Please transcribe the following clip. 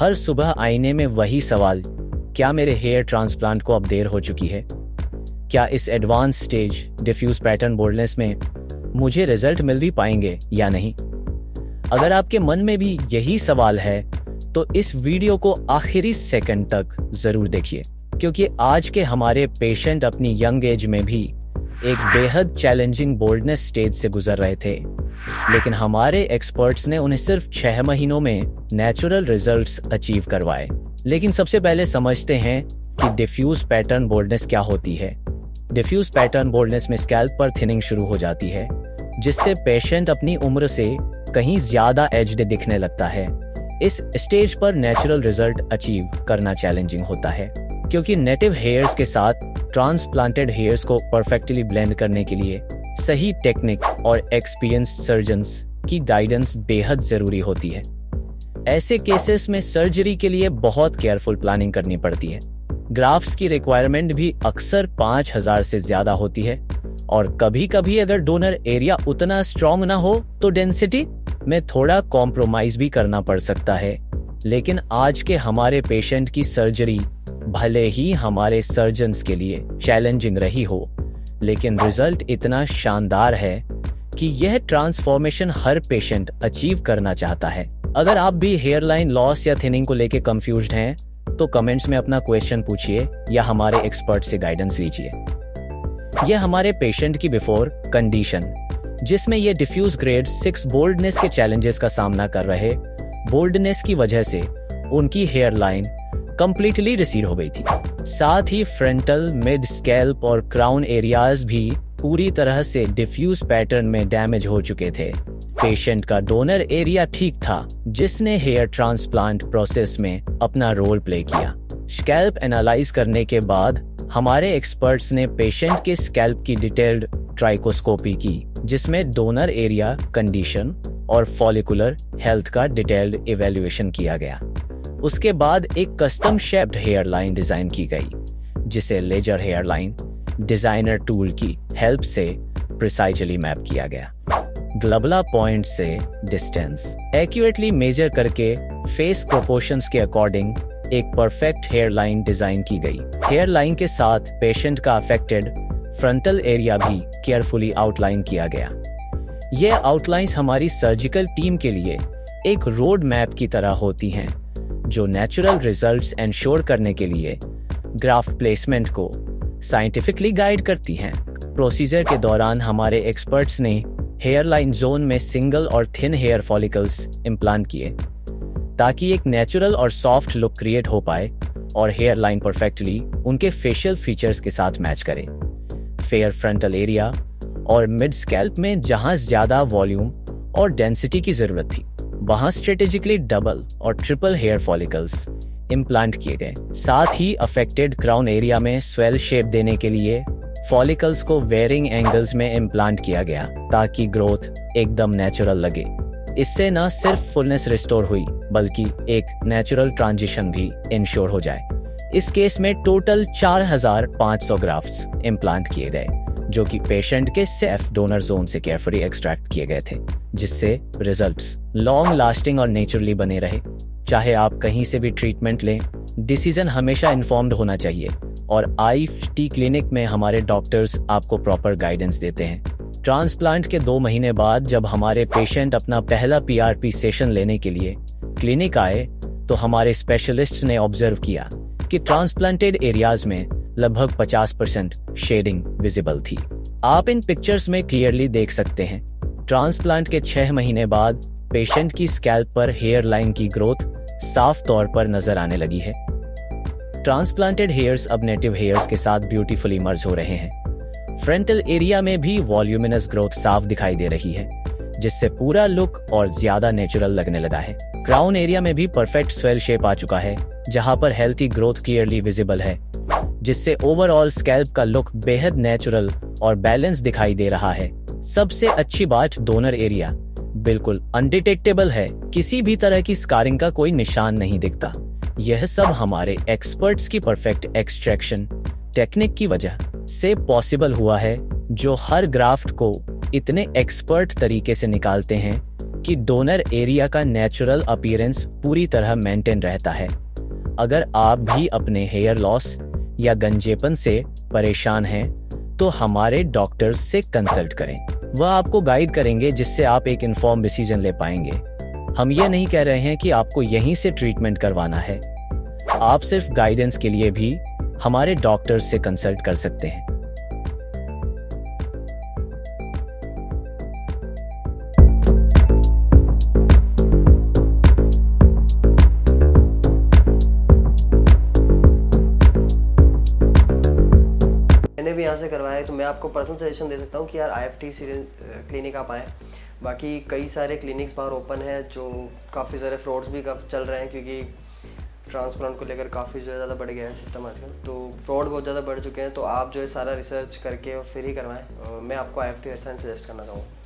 हर सुबह आईने में वही सवाल, क्या मेरे हेयर ट्रांसप्लांट को अब देर हो चुकी है? क्या इस advance stage diffuse pattern boldness में मुझे रिजल्ट मिल भी पाएंगे या नहीं? अगर आपके मन में भी यही सवाल है तो इस वीडियो को आखिरी सेकंड तक जरूर देखिए, क्योंकि आज के हमारे पेशेंट अपनी यंग एज में भी एक बेहद चैलेंजिंग बोल्डनेस स्टेज से गुजर रहे थे, लेकिन हमारे एक्सपर्ट्स ने उन्हें सिर्फ 6 महीनों में नेचुरल रिजल्ट्स अचीव करवाए। लेकिन सबसे पहले समझते हैं कि डिफ्यूज पैटर्न बोल्डनेस क्या होती है। डिफ्यूज पैटर्न बोल्डनेस में स्कैल्प पर थिनिंग शुरू हो जाती है, जिससे पेशेंट अपनी उम्र से कहीं ज्यादा एज्ड दिखने लगता है। इस स्टेज पर नेचुरल रिजल्ट अचीव करना चैलेंजिंग होता है, क्योंकि नेटिव हेयर्स के साथ ट्रांसप्लांटेड हेयर्स को परफेक्टली ब्लेंड करने के लिए सही टेक्निक और एक्सपीरियंस्ड सर्जन्स की गाइडेंस बेहद जरूरी होती है। ऐसे केसेस में सर्जरी के लिए बहुत केयरफुल प्लानिंग करनी पड़ती है। ग्राफ्ट्स की रिक्वायरमेंट भी अक्सर 5000 से ज्यादा होती है, और कभी कभी अगर डोनर एरिया उतना स्ट्रॉन्ग ना हो तो डेंसिटी में थोड़ा कॉम्प्रोमाइज भी करना पड़ सकता है। लेकिन आज के हमारे पेशेंट की सर्जरी भले ही हमारे सर्जन्स के लिए चैलेंजिंग रही हो, लेकिन रिजल्ट इतना शानदार है कि यह ट्रांसफॉर्मेशन हर पेशेंट अचीव करना चाहता है। अगर आप भी हेयरलाइन लॉस या थिनिंग को लेकर कंफ्यूज्ड हैं तो कमेंट्स में अपना क्वेश्चन पूछिए या हमारे एक्सपर्ट से गाइडेंस लीजिए। यह हमारे पेशेंट की बिफोर कंडीशन, जिसमें ये डिफ्यूज ग्रेड 6 बोल्डनेस के चैलेंजेस का सामना कर रहे। बोल्डनेस की वजह से उनकी हेयरलाइन कंप्लीटली रिसीड हो गई थी, साथ ही फ्रंटल, मिड स्कैल्प और क्राउन एरियाज भी पूरी तरह से डिफ्यूज पैटर्न में डैमेज हो चुके थे। पेशेंट का डोनर एरिया ठीक था, जिसने हेयर ट्रांसप्लांट प्रोसेस में अपना रोल प्ले किया। स्कैल्प एनालाइज करने के बाद हमारे एक्सपर्ट्स ने पेशेंट के स्कैल्प की डिटेल्ड ट्राइकोस्कोपी की, जिसमें डोनर एरिया कंडीशन और फॉलिकुलर हेल्थ का डिटेल्ड इवैल्यूएशन किया गया। उसके बाद एक custom shaped hair line design की गई, जिसे laser hair line designer tool की हेल्प से प्रिसाइजली मैप किया गया। ग्लबला पॉइंट से डिस्टेंस एक्यूरेटली मेजर करके फेस प्रोपोर्शंस के अकॉर्डिंग एक परफेक्ट हेयर लाइन डिजाइन की गई। हेयर लाइन के साथ पेशेंट का अफेक्टेड फ्रंटल एरिया भी केयरफुली आउटलाइन किया गया। ये आउटलाइंस हमारी सर्जिकल टीम के लिए एक रोड मैप की तरह होती हैं, जो नेचुरल रिजल्ट्स एंश्योर करने के लिए ग्राफ्ट प्लेसमेंट को साइंटिफिकली गाइड करती हैं। प्रोसीजर के दौरान हमारे एक्सपर्ट्स ने हेयर लाइन जोन में सिंगल और थिन हेयर फॉलिकल्स इम्प्लांट किए, ताकि एक नेचुरल और सॉफ्ट लुक क्रिएट हो पाए और हेयर लाइन परफेक्टली उनके फेशियल फीचर्स के साथ मैच करे। फेयर फ्रंटल एरिया और मिड स्कैल्प में जहां ज्यादा वॉल्यूम और डेंसिटी की जरूरत थी, वहां स्ट्रेटेजिकली डबल और ट्रिपल हेयर फॉलिकल्स इम्प्लांट किए गए। साथ ही अफेक्टेड क्राउन एरिया में स्वेल शेप देने के लिए फॉलिकल्स को वेरिंग एंगल्स में इम्प्लांट किया गया, ताकि ग्रोथ एकदम नेचुरल लगे। इससे न सिर्फ फुलनेस रिस्टोर हुई, बल्कि एक नेचुरल ट्रांजिशन भी इंश्योर हो जाए। इस केस में टोटल 4500 ग्राफ्ट्स इम्प्लांट किए गए, जो कि पेशेंट के सेफ डोनर जोन से केयरफुली एक्सट्रैक्ट किए गए थे, जिससे रिजल्ट्स लॉन्ग लास्टिंग और नेचुरली बने रहे। चाहे आप कहीं से भी ट्रीटमेंट लें, डिसीजन हमेशा इन्फॉर्म्ड होना चाहिए, और IFT क्लिनिक में हमारे डॉक्टर्स आपको प्रॉपर गाइडेंस देते हैं। ट्रांसप्लांट के 2 महीने बाद जब हमारे पेशेंट अपना पहला PRP सेशन लेने के लिए क्लिनिक आए, तो हमारे स्पेशलिस्ट ने ऑब्जर्व किया कि ट्रांसप्लांटेड एरियाज में लगभग 50% शेडिंग विजिबल थी। आप इन पिक्चर्स में क्लियरली देख सकते हैं, ट्रांसप्लांट के 6 महीने बाद पेशेंट की स्कैल्प पर हेयर लाइन की ग्रोथ साफ तौर पर नजर आने लगी है। ट्रांसप्लांटेड हेयर्स अब नेटिव हेयर्स के साथ ब्यूटीफुली मर्ज हो रहे हैं। फ्रंटल एरिया में भी वॉल्यूमिनस ग्रोथ साफ दिखाई दे रही है, जिससे पूरा लुक और ज्यादा नेचुरल लगने लगा है। क्राउन एरिया में भी परफेक्ट स्वेल शेप आ चुका है, जहां पर हेल्थी ग्रोथ क्लियरली विजिबल है, जिससे ओवरऑल स्कैल्प का लुक बेहद नेचुरल और बैलेंस दिखाई दे रहा है। सबसे अच्छी बात, डोनर एरिया बिल्कुल अनडिटेक्टेबल है, किसी भी तरह की स्कारिंग का कोई निशान नहीं दिखता। यह सब हमारे एक्सपर्ट्स की परफेक्ट एक्सट्रैक्शन टेक्निक की वजह से पॉसिबल हुआ है, जो हर ग्राफ्ट को इतने एक्सपर्ट तरीके से निकालते हैं कि डोनर एरिया का नेचुरल अपीयरेंस पूरी तरह मेंटेन रहता है। अगर आप भी अपने हेयर लॉस या गंजेपन से परेशान हैं तो हमारे डॉक्टर्स से कंसल्ट करें। वह आपको गाइड करेंगे जिससे आप एक इन्फॉर्म डिसीजन ले पाएंगे। हम ये नहीं कह रहे हैं कि आपको यहीं से ट्रीटमेंट करवाना है। आप सिर्फ गाइडेंस के लिए भी हमारे डॉक्टर्स से कंसल्ट कर सकते हैं। मैंने भी यहाँ से करवाया है, तो मैं आपको पर्सनल सजेशन दे सकता हूँ कि यार IFT क्लिनिक आप आएँ। बाकी कई सारे क्लिनिक्स बाहर ओपन है, जो काफ़ी सारे फ्रॉड्स भी चल रहे हैं, क्योंकि ट्रांसप्लांट को लेकर काफ़ी ज़्यादा बढ़ गया है सिस्टम आजकल, तो फ्रॉड बहुत ज़्यादा बढ़ चुके हैं। तो आप जो है सारा रिसर्च करके और फिर ही करवाएं। मैं आपको IFT हेयर साइंस सजेस्ट करना चाहूँगा।